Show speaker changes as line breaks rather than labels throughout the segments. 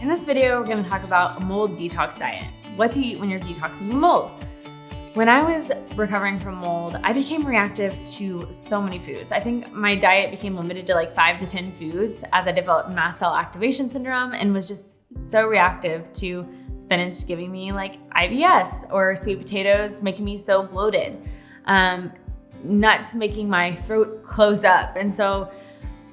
In this video, we're going to talk about a mold detox diet. What to eat when you're detoxing mold. When I was recovering from mold, I became reactive to so many foods. I think my diet became limited to like 5 to 10 foods as I developed mast cell activation syndrome and was just so reactive to spinach giving me like IBS, or sweet potatoes making me so bloated, nuts making my throat close up. And so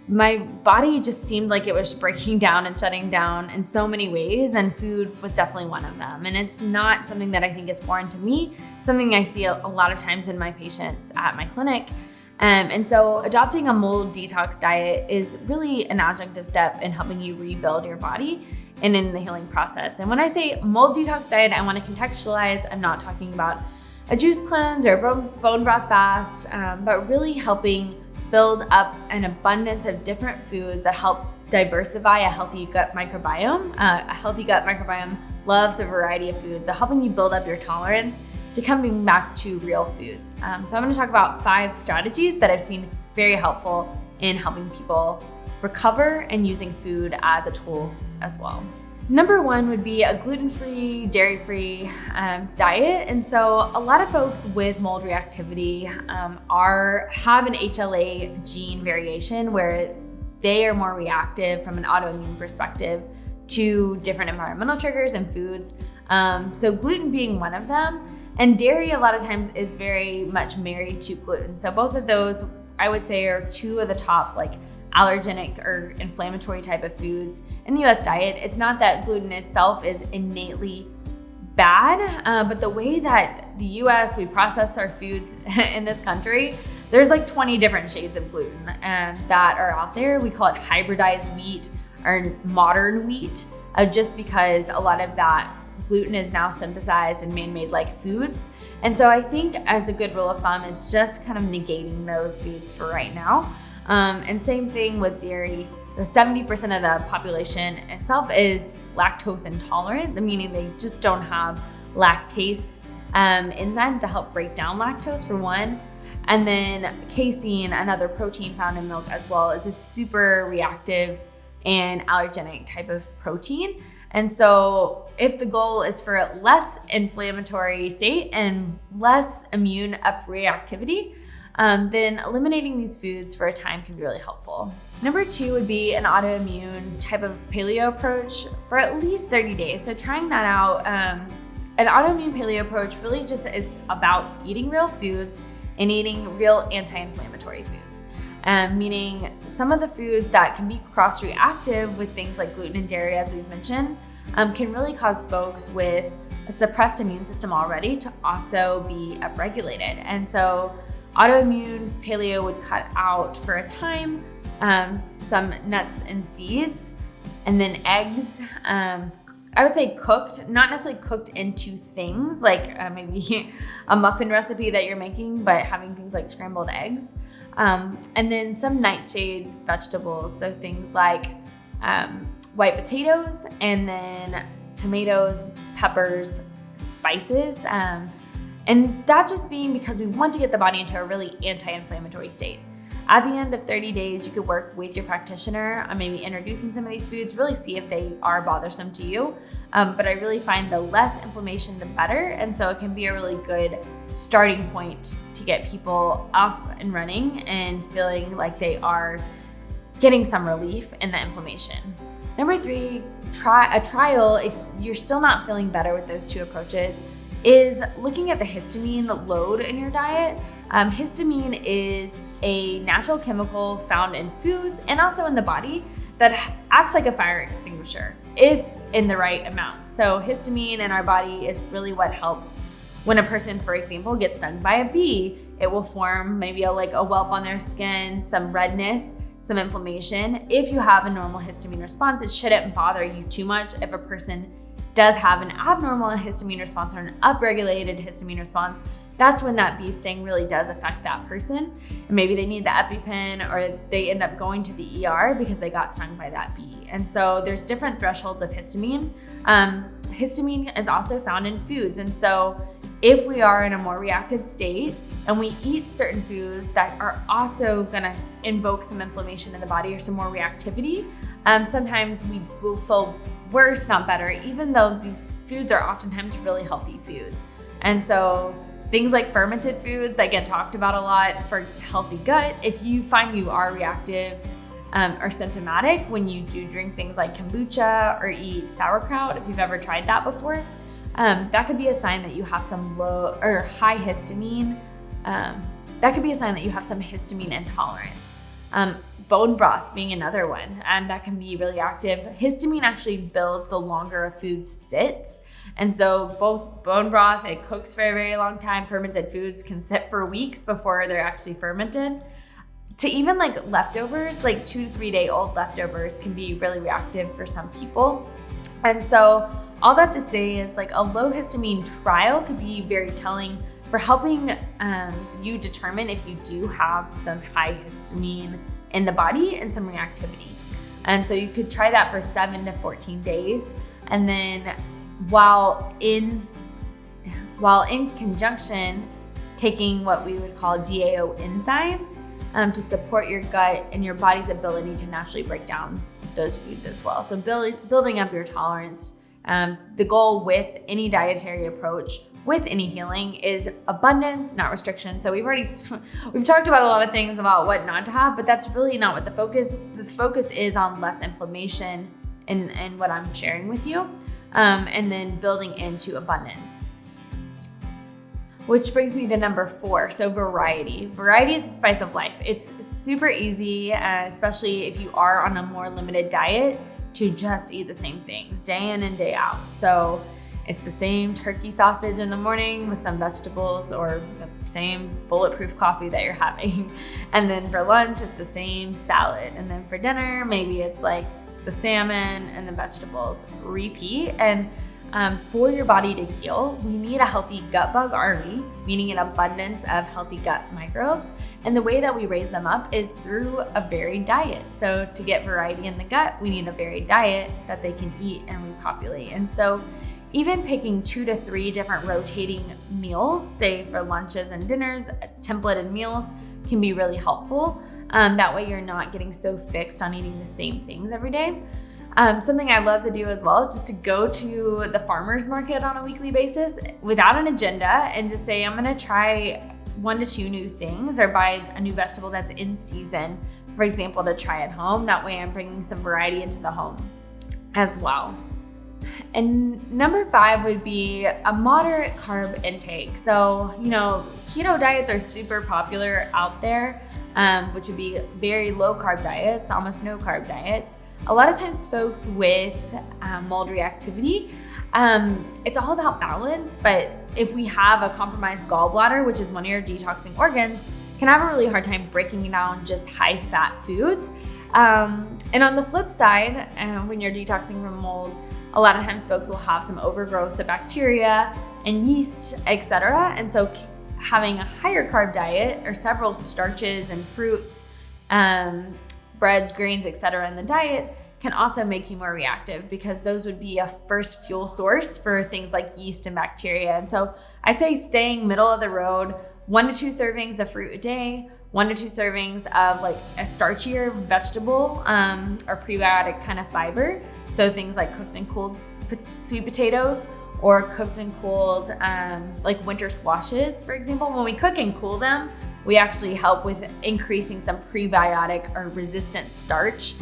my body just seemed like it was breaking down and shutting down in so many ways, and food was definitely one of them. And it's not something that I think is foreign to me, something I see a lot of times in my patients at my clinic. And so adopting a mold detox diet is really an adjunctive step in helping you rebuild your body and in the healing process. And when I say mold detox diet, I want to contextualize. I'm not talking about a juice cleanse or bone broth fast, but really helping build up an abundance of different foods that help diversify a healthy gut microbiome. A healthy gut microbiome loves a variety of foods, so helping you build up your tolerance to coming back to real foods. So I'm going to talk about 5 strategies that I've seen very helpful in helping people recover and using food as a tool as well. Number 1 would be a gluten-free, dairy-free diet. And so a lot of folks with mold reactivity have an HLA gene variation where they are more reactive from an autoimmune perspective to different environmental triggers and foods. So gluten being one of them, and dairy a lot of times is very much married to gluten. So both of those, I would say, are 2 of the top allergenic or inflammatory type of foods in the US diet. It's not that gluten itself is innately bad, but the way that the US, we process our foods in this country, there's like 20 different shades of gluten that are out there. We call it hybridized wheat or modern wheat, just because a lot of that gluten is now synthesized and man-made like foods. And so I think as a good rule of thumb is just kind of negating those foods for right now. And same thing with dairy. The 70% of the population itself is lactose intolerant, meaning they just don't have lactase enzymes to help break down lactose, for one. And then casein, another protein found in milk as well, is a super reactive and allergenic type of protein. And so if the goal is for a less inflammatory state and less immune reactivity, then eliminating these foods for a time can be really helpful. Number 2 would be an autoimmune type of paleo approach for at least 30 days. So trying that out, an autoimmune paleo approach really just is about eating real foods and eating real anti-inflammatory foods. Meaning some of the foods that can be cross-reactive with things like gluten and dairy, as we've mentioned, can really cause folks with a suppressed immune system already to also be upregulated. And so autoimmune paleo would cut out for a time some nuts and seeds, and then eggs. I would say cooked, not necessarily cooked into things like maybe a muffin recipe that you're making, but having things like scrambled eggs. And then some nightshade vegetables, so things like white potatoes, and then tomatoes, peppers, spices. And that just being because we want to get the body into a really anti-inflammatory state. At the end of 30 days, you could work with your practitioner on maybe introducing some of these foods, really see if they are bothersome to you. But I really find the less inflammation, the better. And so it can be a really good starting point to get people off and running and feeling like they are getting some relief in the inflammation. Number 3, try a trial if you're still not feeling better with those 2 approaches, is looking at the histamine load in your diet. Histamine is a natural chemical found in foods and also in the body that acts like a fire extinguisher if in the right amount. So histamine in our body is really what helps when a person, for example, gets stung by a bee. It will form maybe a whelp on their skin, some redness, some inflammation. If you have a normal histamine response, it shouldn't bother you too much. If a person does have an abnormal histamine response or an upregulated histamine response, that's when that bee sting really does affect that person. And maybe they need the EpiPen, or they end up going to the ER because they got stung by that bee. And so there's different thresholds of histamine. Histamine is also found in foods. And so if we are in a more reactive state and we eat certain foods that are also gonna invoke some inflammation in the body or some more reactivity, sometimes we will feel worse, not better, even though these foods are oftentimes really healthy foods. And so things like fermented foods that get talked about a lot for healthy gut, if you find you are reactive or symptomatic when you do drink things like kombucha or eat sauerkraut, if you've ever tried that before, that could be a sign that you have some low or high histamine. That could be a sign that you have some histamine intolerance. Bone broth being another one, and that can be really active. Histamine actually builds the longer a food sits. And so both bone broth, it cooks for a very long time. Fermented foods can sit for weeks before they're actually fermented. To even like leftovers, like 2 to 3 day old leftovers can be really reactive for some people. And so all that to say is like a low histamine trial could be very telling for helping you determine if you do have some high histamine in the body and some reactivity. And so you could try that for 7 to 14 days. And then while in conjunction, taking what we would call DAO enzymes to support your gut and your body's ability to naturally break down those foods as well. So building up your tolerance. The goal with any dietary approach, with any healing, is abundance, not restriction. So we've talked about a lot of things about what not to have, but that's really not what the focus is on. Less inflammation in what I'm sharing with you, and then building into abundance. Which brings me to number 4, so variety. Variety is the spice of life. It's super easy, especially if you are on a more limited diet, to just eat the same things day in and day out. So it's the same turkey sausage in the morning with some vegetables, or the same bulletproof coffee that you're having. And then for lunch, it's the same salad. And then for dinner, maybe it's like the salmon and the vegetables. Repeat. And for your body to heal, we need a healthy gut bug army, meaning an abundance of healthy gut microbes. And the way that we raise them up is through a varied diet. So to get variety in the gut, we need a varied diet that they can eat and repopulate. And so even picking 2 to 3 different rotating meals, say for lunches and dinners, templated meals, can be really helpful. That way you're not getting so fixed on eating the same things every day. Something I love to do as well is just to go to the farmer's market on a weekly basis without an agenda and just say, I'm gonna try 1 to 2 new things, or buy a new vegetable that's in season, for example, to try at home. That way I'm bringing some variety into the home as well. And number 5 would be a moderate carb intake. So, keto diets are super popular out there, which would be very low carb diets, almost no carb diets. A lot of times folks with mold reactivity, it's all about balance, but if we have a compromised gallbladder, which is one of your detoxing organs, can have a really hard time breaking down just high fat foods. And on the flip side, when you're detoxing from mold, a lot of times folks will have some overgrowth of bacteria and yeast, etc. And so having a higher carb diet, or several starches and fruits, breads, grains, etc. in the diet, can also make you more reactive, because those would be a first fuel source for things like yeast and bacteria. And so I say staying middle of the road, 1 to 2 servings of fruit a day, 1 to 2 servings of like a starchier vegetable or prebiotic kind of fiber. So things like cooked and cooled sweet potatoes, or cooked and cooled like winter squashes, for example. When we cook and cool them, we actually help with increasing some prebiotic or resistant starch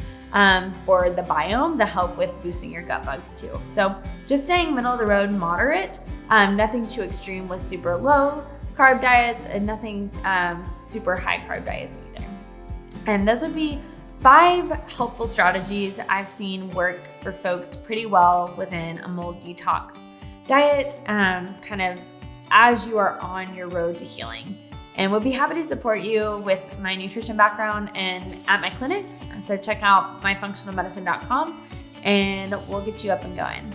for the biome to help with boosting your gut bugs too. So just staying middle of the road, moderate, nothing too extreme with super low carb diets, and nothing super high carb diets either. And those would be 5 helpful strategies I've seen work for folks pretty well within a mold detox diet, kind of as you are on your road to healing. And we'll be happy to support you with my nutrition background and at my clinic. So check out myfunctionalmedicine.com and we'll get you up and going.